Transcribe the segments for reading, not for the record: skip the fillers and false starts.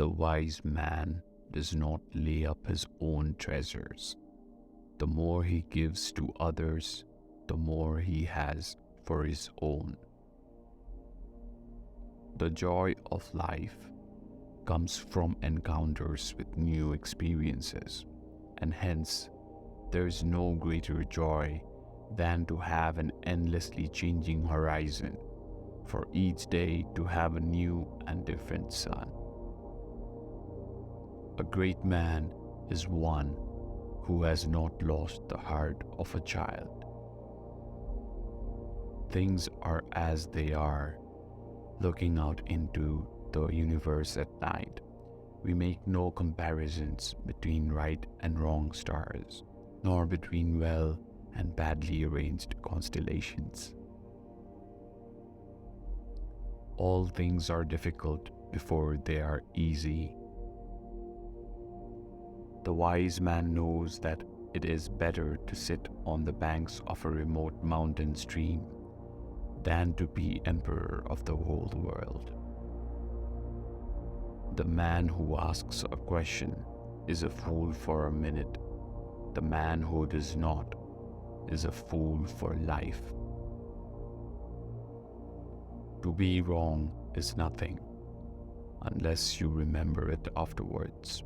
The wise man does not lay up his own treasures. The more he gives to others, the more he has for his own. The joy of life comes from encounters with new experiences, and hence there is no greater joy than to have an endlessly changing horizon, for each day to have a new and different sun. A great man is one who has not lost the heart of a child. Things are as they are. Looking out into the universe at night, we make no comparisons between right and wrong stars, nor between well and badly arranged constellations. All things are difficult before they are easy. The wise man knows that it is better to sit on the banks of a remote mountain stream than to be emperor of the whole world. The man who asks a question is a fool for a minute. The man who does not is a fool for life. To be wrong is nothing unless you remember it afterwards.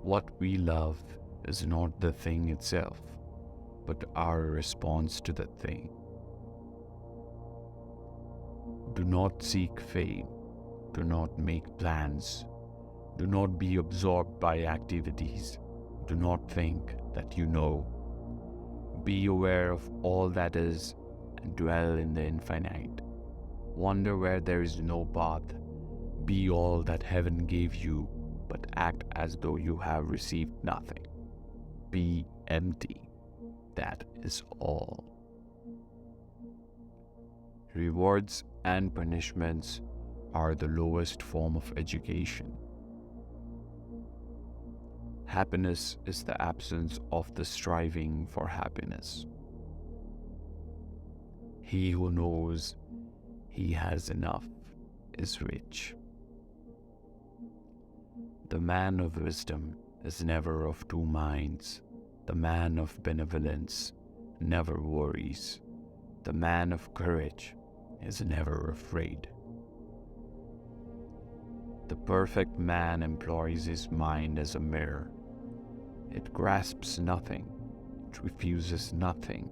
What we love is not the thing itself, but our response to the thing. Do not seek fame. Do not make plans. Do not be absorbed by activities. Do not think that you know. Be aware of all that is and dwell in the infinite. Wonder where there is no path. Be all that heaven gave you, but act as though you have received nothing. Be empty. That is all. Rewards and punishments are the lowest form of education. Happiness is the absence of the striving for happiness. He who knows he has enough is rich. The man of wisdom is never of two minds. The man of benevolence never worries. The man of courage is never afraid. The perfect man employs his mind as a mirror. It grasps nothing, it refuses nothing,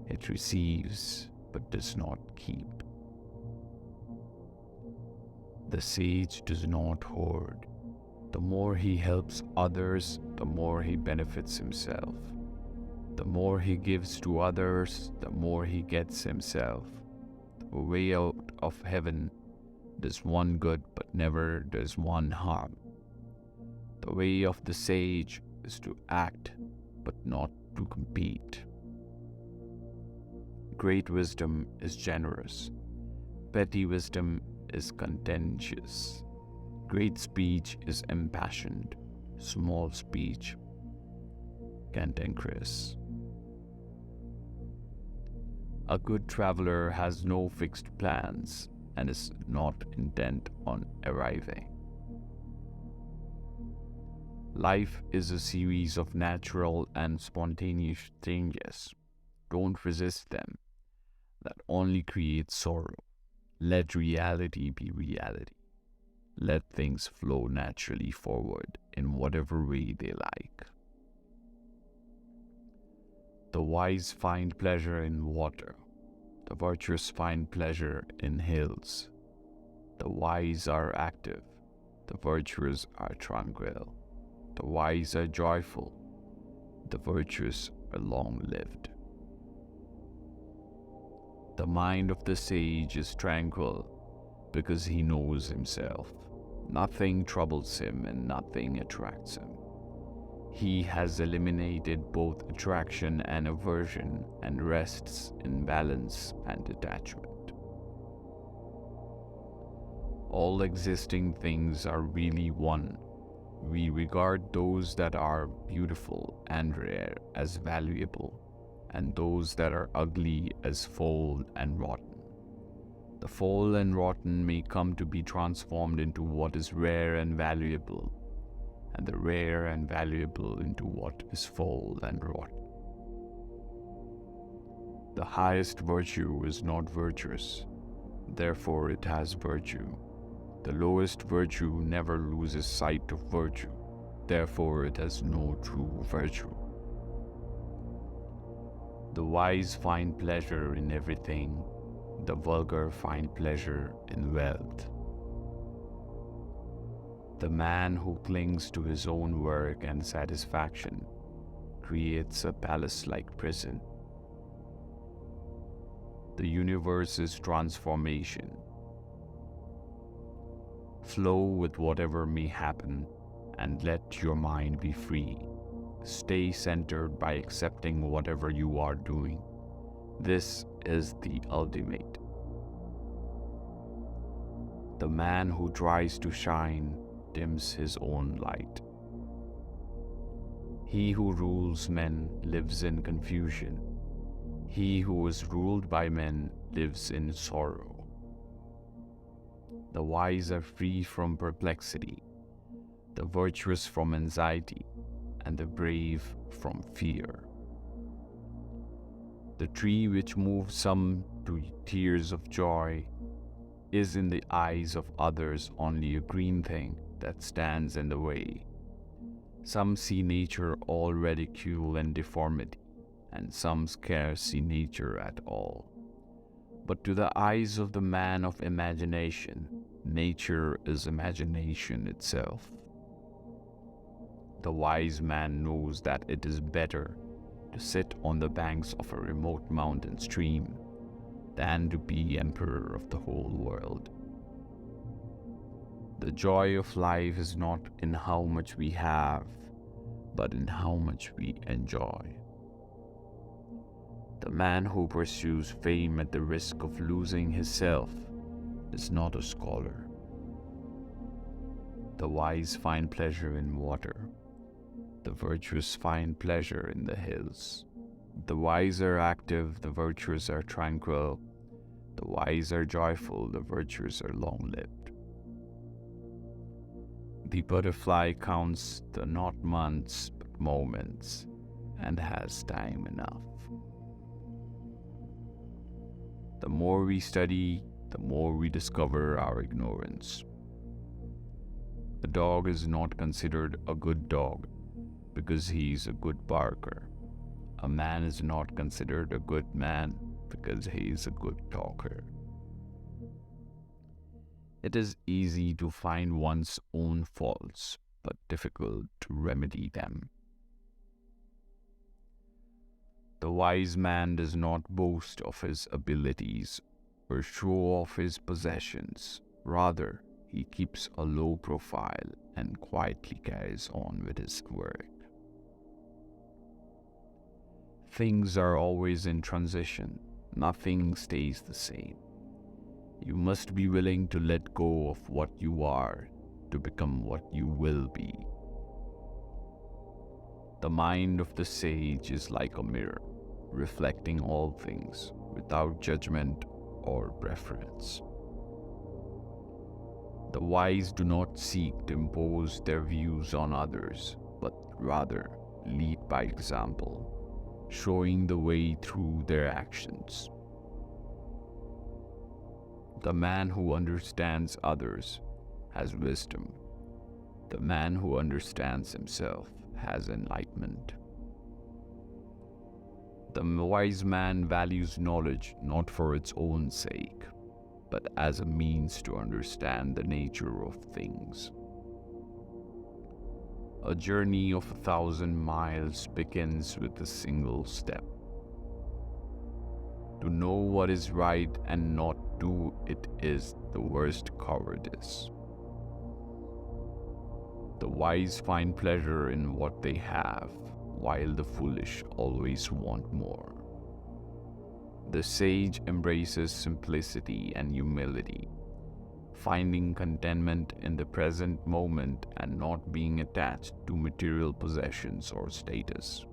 it receives but does not keep. The sage does not hoard. The more he helps others, the more he benefits himself. The more he gives to others, the more he gets himself. The way out of heaven does one good, but never does one harm. The way of the sage is to act, but not to compete. Great wisdom is generous. Petty wisdom is contentious. Great speech is impassioned. Small speech, cantankerous. A good traveler has no fixed plans and is not intent on arriving. Life is a series of natural and spontaneous changes. Don't resist them. That only creates sorrow. Let reality be reality. Let things flow naturally forward in whatever way they like. The wise find pleasure in water. The virtuous find pleasure in hills. The wise are active. The virtuous are tranquil. The wise are joyful. The virtuous are long-lived. The mind of the sage is tranquil because he knows himself. Nothing troubles him and nothing attracts him. He has eliminated both attraction and aversion and rests in balance and detachment. All existing things are really one. We regard those that are beautiful and rare as valuable, and those that are ugly as foul and rotten. The foul and rotten may come to be transformed into what is rare and valuable, and the rare and valuable into what is foul and rotten. The highest virtue is not virtuous, therefore it has virtue. The lowest virtue never loses sight of virtue, therefore it has no true virtue. The wise find pleasure in everything, the vulgar find pleasure in wealth. The man who clings to his own work and satisfaction creates a palace-like prison. The universe is transformation. Flow with whatever may happen and let your mind be free. Stay centered by accepting whatever you are doing. This is the ultimate. The man who tries to shine dims his own light. He who rules men lives in confusion. He who is ruled by men lives in sorrow. The wise are free from perplexity, the virtuous from anxiety, and the brave from fear. The tree which moves some to tears of joy is in the eyes of others only a green thing that stands in the way. Some see nature all ridicule and deformity, and some scarce see nature at all. But to the eyes of the man of imagination, nature is imagination itself. The wise man knows that it is better to sit on the banks of a remote mountain stream than to be emperor of the whole world. The joy of life is not in how much we have, but in how much we enjoy. The man who pursues fame at the risk of losing himself is not a scholar. The wise find pleasure in water. The virtuous find pleasure in the hills. The wise are active, the virtuous are tranquil. The wise are joyful, the virtuous are long-lived. The butterfly counts the not months but moments, and has time enough. The more we study, the more we discover our ignorance. A dog is not considered a good dog because he is a good barker. A man is not considered a good man because he is a good talker. It is easy to find one's own faults, but difficult to remedy them. The wise man does not boast of his abilities or show off his possessions. Rather, he keeps a low profile and quietly carries on with his work. Things are always in transition. Nothing stays the same. You must be willing to let go of what you are to become what you will be. The mind of the sage is like a mirror, reflecting all things without judgment or preference. The wise do not seek to impose their views on others, but rather lead by example, showing the way through their actions. The man who understands others has wisdom. The man who understands himself has enlightenment. The wise man values knowledge not for its own sake, but as a means to understand the nature of things. A journey of 1,000 miles begins with a single step. To know what is right and not do it is the worst cowardice. The wise find pleasure in what they have, while the foolish always want more. The sage embraces simplicity and humility, finding contentment in the present moment and not being attached to material possessions or status.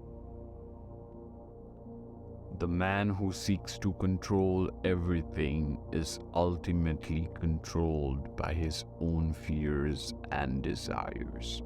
The man who seeks to control everything is ultimately controlled by his own fears and desires.